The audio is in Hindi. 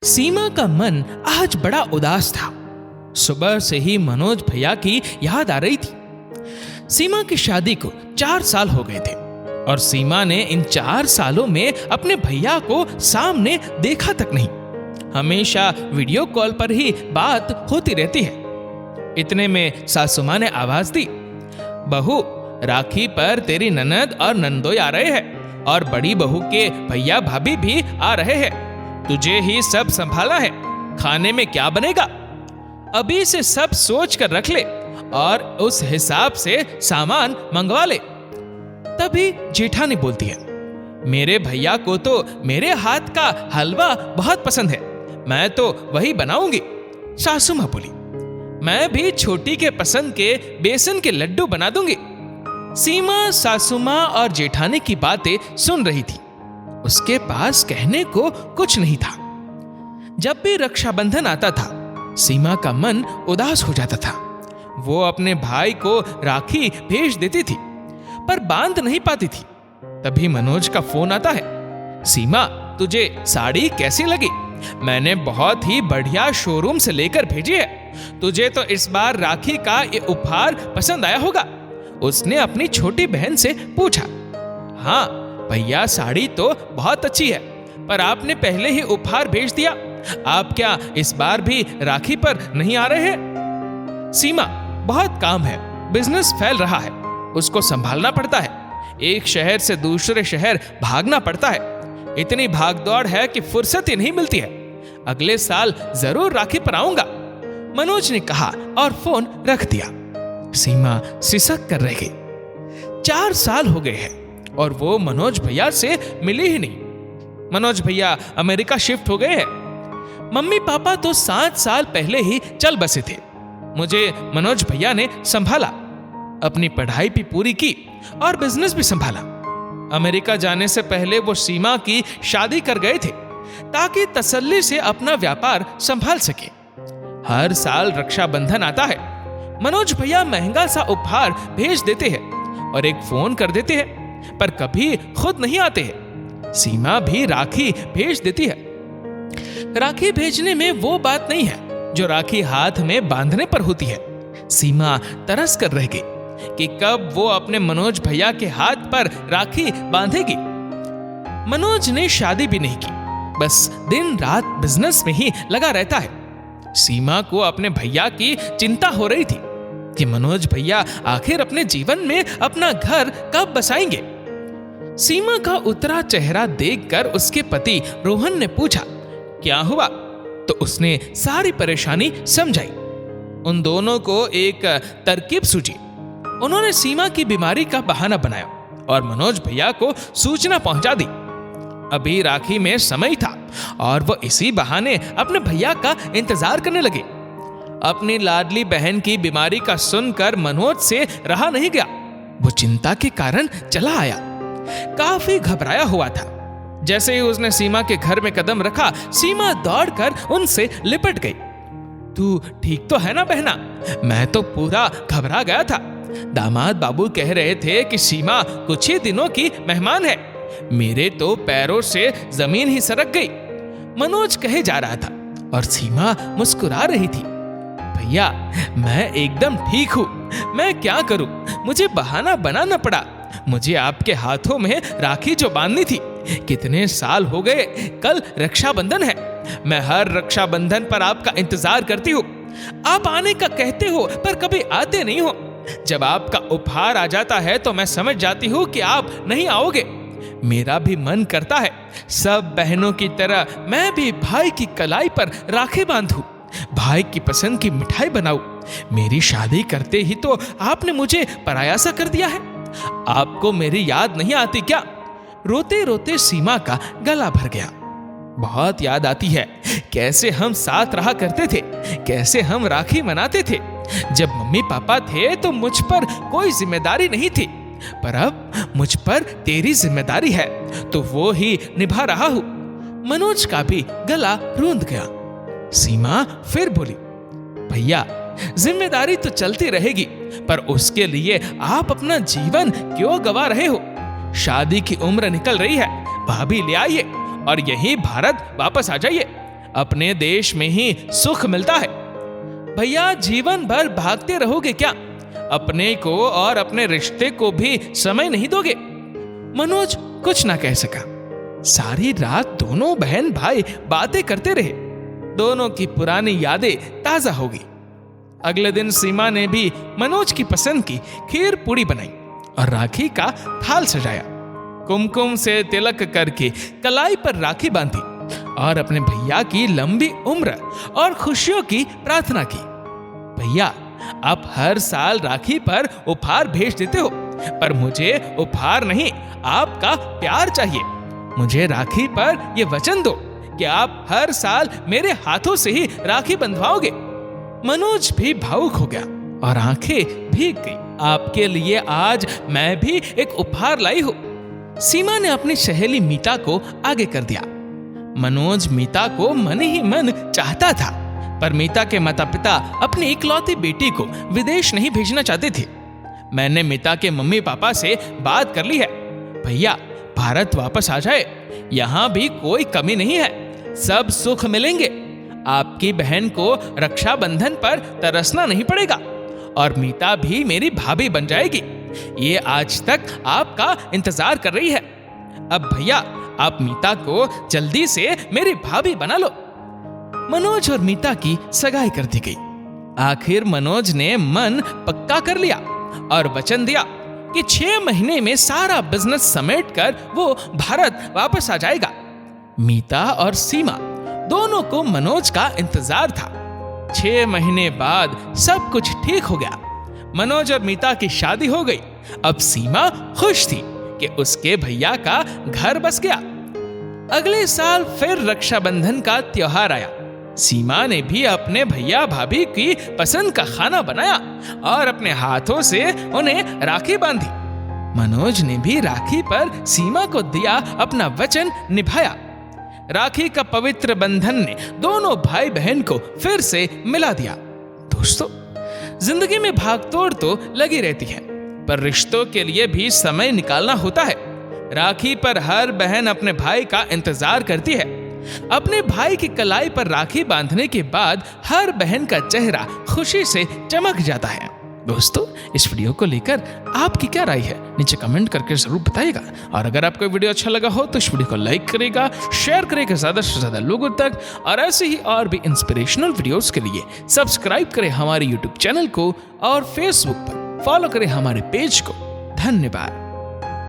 सीमा का मन आज बड़ा उदास था। सुबह से ही मनोज भैया की याद आ रही थी। सीमा की शादी को 4 साल हो गए थे और सीमा ने इन 4 सालों में अपने भैया को सामने देखा तक नहीं। हमेशा वीडियो कॉल पर ही बात होती रहती है। इतने में सासू माँ ने आवाज दी, बहू राखी पर तेरी ननद और नंदोई आ रहे हैं और बड़ी बहू के भैया भाभी भी आ रहे हैं। तुझे ही सब संभाला है। खाने में क्या बनेगा अभी से सब सोच कर रख ले और उस हिसाब से सामान मंगवा ले। तभी जेठानी बोलती है, मेरे भैया को तो मेरे हाथ का हलवा बहुत पसंद है, मैं तो वही बनाऊंगी। सासू माँ बोली, मैं भी छोटी के पसंद के बेसन के लड्डू बना दूंगी। सीमा सासू माँ और जेठानी की बातें सुन रही थी। उसके पास कहने को कुछ नहीं था। जब भी रक्षाबंधन आता था, सीमा का मन उदास हो जाता था। वो अपने भाई को राखी भेज देती थी, पर बांध नहीं पाती थी। तभी मनोज का फोन आता है, सीमा तुझे साड़ी कैसी लगी? मैंने बहुत ही बढ़िया शोरूम से लेकर भेजी है। तुझे तो इस बार राखी का ये उपहार पसंद आया होगा। उसने अपनी छोटी बहन से पूछा। हाँ भैया, साड़ी तो बहुत अच्छी है, पर आपने पहले ही उपहार भेज दिया। आप क्या इस बार भी राखी पर नहीं आ रहे हैं? सीमा, बहुत काम है, बिजनेस फैल रहा है, उसको संभालना पड़ता है। एक शहर से दूसरे शहर भागना पड़ता है। इतनी भागदौड़ है कि फुर्सत ही नहीं मिलती है। अगले साल जरूर राखी पर आऊंगा, मनोज ने कहा और फोन रख दिया। सीमा सिसक कर रह गई। 4 साल हो गए हैं और वो मनोज भैया से मिली ही नहीं। मनोज भैया अमेरिका शिफ्ट हो गए हैं। मम्मी पापा तो 7 साल पहले ही चल बसे थे। मुझे मनोज भैया ने संभाला, अपनी पढ़ाई भी पूरी की और बिजनेस भी संभाला। अमेरिका जाने से पहले वो सीमा की शादी कर गए थे ताकि तसल्ली से अपना व्यापार संभाल सके। हर साल रक्षाबंधन आता है, मनोज भैया महंगा सा उपहार भेज देते हैं और एक फोन कर देते हैं, पर कभी खुद नहीं आते हैं। सीमा भी राखी भेज देती है। राखी भेजने में वो बात नहीं है जो राखी हाथ में बांधने पर होती है। सीमा तरस कर रह गई कि कब वो अपने मनोज भैया के हाथ पर राखी बांधेगी। मनोज ने शादी भी नहीं की, बस दिन रात बिजनेस में ही लगा रहता है। सीमा को अपने भैया की चिंता हो रही थी कि मनोज भैया आखिर अपने जीवन में अपना घर कब बसाएंगे। सीमा का उतरा चेहरा देखकर उसके पति रोहन ने पूछा, क्या हुआ? तो उसने सारी परेशानी समझाई। उन दोनों को एक तरकीब सूझी। उन्होंने सीमा की बीमारी का बहाना बनाया और मनोज भैया को सूचना पहुंचा दी। अभी राखी में समय था और वो इसी बहाने अपने भैया का इंतजार करने लगे। अपनी लाडली बहन की बीमारी का सुनकर मनोज से रहा नहीं गया। वो चिंता के कारण चला आया। काफी घबराया हुआ था। जैसे ही उसने सीमा के घर में कदम रखा, सीमा दौड़कर उनसे लिपट गई। तू ठीक तो है ना बहना? मैं तो पूरा घबरा गया था। दामाद बाबू कह रहे थे कि सीमा कुछ ही दिनों की मेहमान है। मेरे तो पैरों से जमीन ही सरक गई, मनोज कहे जा रहा था और सीमा मुस्कुरा रही थी। भैया, मैं एकदम ठीक हूँ। मैं क्या करूँ, मुझे बहाना बनाना पड़ा। मुझे आपके हाथों में राखी जो बांधनी थी, कितने साल हो गए। कल रक्षाबंधन है। मैं हर रक्षाबंधन पर आपका इंतजार करती हूँ। आप आने का कहते हो पर कभी आते नहीं हो। जब आपका उपहार आ जाता है तो मैं समझ जाती हूँ कि आप नहीं आओगे। मेरा भी मन करता है सब बहनों की तरह मैं भी भाई की कलाई पर राखी बांधूं, भाई की पसंद की मिठाई बनाऊं। मेरी शादी करते ही तो आपने मुझे पराया सा कर दिया है। आपको मेरी याद नहीं आती क्या? रोते रोते सीमा का गला भर गया। बहुत याद आती है कैसे हम साथ रहा करते थे, कैसे हम राखी मनाते थे। जब मम्मी पापा थे तो मुझ पर कोई जिम्मेदारी नहीं थी, पर अब मुझ पर तेरी जिम्मेदारी है तो वो ही निभा रहा हूं। मनोज का भी गला रूंध गया। सीमा फिर बोली, भैया जिम्मेदारी तो चलती रहेगी, पर उसके लिए आप अपना जीवन क्यों गवा रहे हो? शादी की उम्र निकल रही है, भाभी ले आइए और यही भारत वापस आ जाइए। अपने देश में ही सुख मिलता है। भैया जीवन भर भागते रहोगे क्या? अपने को और अपने रिश्ते को भी समय नहीं दोगे? मनोज कुछ ना कह सका। सारी रात दोनों बहन भाई बातें करते रहे। दोनों की पुरानी यादें ताजा हो गई। अगले दिन सीमा ने भी मनोज की पसंद की खीर पूड़ी बनाई और राखी का थाल सजाया। कुमकुम से तिलक करके कलाई पर राखी बांधी और अपने भैया की लंबी उम्र और खुशियों की प्रार्थना की। भैया, आप हर साल राखी पर उपहार भेज देते हो, पर मुझे उपहार नहीं, आपका प्यार चाहिए। मुझे राखी पर यह वचन दो कि आप हर साल मेरे हाथों से ही राखी बंधवाओगे। मनोज भी भावुक हो गया और आंखें भीग गई। आपके लिए आज मैं भी एक उपहार लाई हूं। सीमा ने अपनी सहेली मीता को आगे कर दिया। मनोज मीता को मन ही मन चाहता था, पर मीता के माता पिता अपनी इकलौती बेटी को विदेश नहीं भेजना चाहते थे। मैंने मीता के मम्मी पापा से बात कर ली है। भैया, भारत वापस आ जाए, यहाँ भी कोई कमी नहीं है, सब सुख मिलेंगे। आपकी बहन को रक्षाबंधन पर तरसना नहीं पड़ेगा और मीता भी मेरी भाभी बन जाएगी। ये आज तक आपका इंतजार कर रही है। अब भैया, आप मीता को जल्दी से मेरी भाभी बना लो। मनोज और मीता की सगाई कर दी गई। आखिर मनोज ने मन पक्का कर लिया और वचन दिया कि 6 महीने में सारा बिजनेस समेटकर वो भारत वापस आ जाएगा। मीता और सीमा दोनों को मनोज का इंतजार था। 6 महीने बाद सब कुछ ठीक हो गया। मनोज और मीता की शादी हो गई। अब सीमा खुश थी कि उसके भैया का घर बस गया। अगले साल फिर रक्षाबंधन का त्योहार आया। सीमा ने भी अपने भैया भाभी की पसंद का खाना बनाया और अपने हाथों से उन्हें राखी बांधी। मनोज ने भी राखी पर सीमा को दिया अपना वचन निभाया। राखी का पवित्र बंधन ने दोनों भाई बहन को फिर से मिला दिया। दोस्तों, जिंदगी में भागदौड़ तो लगी रहती है, पर रिश्तों के लिए भी समय निकालना होता है। राखी पर हर बहन अपने भाई का इंतजार करती है। अपने भाई की कलाई पर राखी बांधने के बाद हर बहन का चेहरा खुशी से चमक जाता है। दोस्तों, इस वीडियो को लेकर आपकी क्या राय है, नीचे कमेंट करके जरूर बताइएगा। और अगर आपको वीडियो अच्छा लगा हो तो इस वीडियो को लाइक करेगा, शेयर करेगा ज्यादा से ज्यादा लोगों तक, और ऐसे ही और भी इंस्पिरेशनल वीडियोस के लिए सब्सक्राइब करें हमारे यूट्यूब चैनल को और फेसबुक पर फॉलो करें हमारे पेज को। धन्यवाद।